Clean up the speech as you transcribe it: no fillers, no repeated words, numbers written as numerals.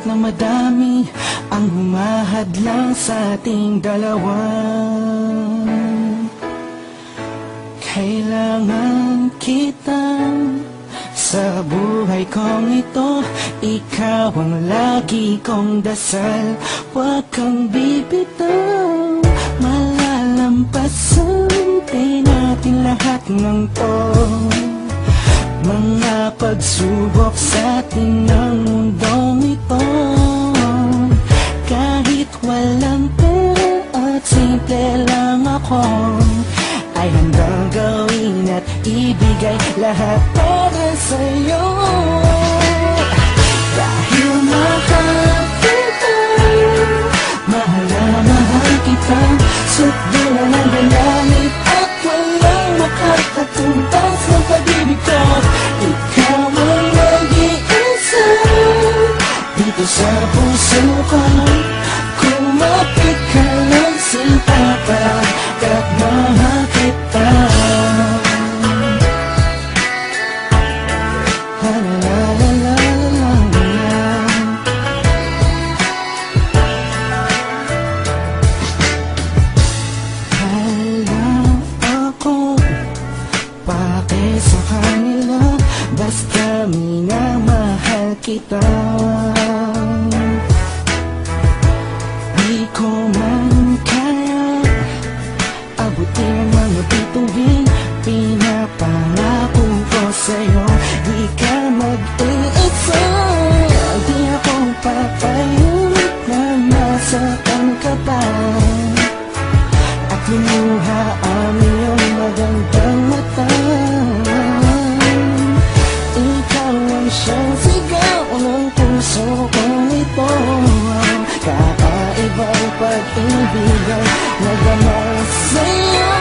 na madami ang humahadlang sa ating dalawa. Kailangan kita sa buhay kong ito. Ikaw ang lagi kong dasal. Huwag kang bibitaw, malalampasan din natin lahat ng to. Mga pagsubok sa atin ng mundong ito. Kahit walang pera at simple lang ako, ay handang gawin at ibigay lahat para sa'yo. Dahil mahal kita, mahal na mahal kita, sukdula ng galamit at walang makakatumbas ng pag-ibig ko. Ikaw ang nag-iisa dito sa puso ko. Kumapit ka lang sapagkat mahal kita. La la la la la la. Alam ako, pake sa kanila, basta minamahal kita. Di ko man kaya abutin ang mga bituin, pinapangako ko sa'yo, di ka mag-iisa. Di ako papayag na masaktan ka pa at lumuha ang iyong magandang mata. Ikaw ang siyang sigaw ng puso kong ito. Kakaibang pag-ibig ang nagamay sa'yo.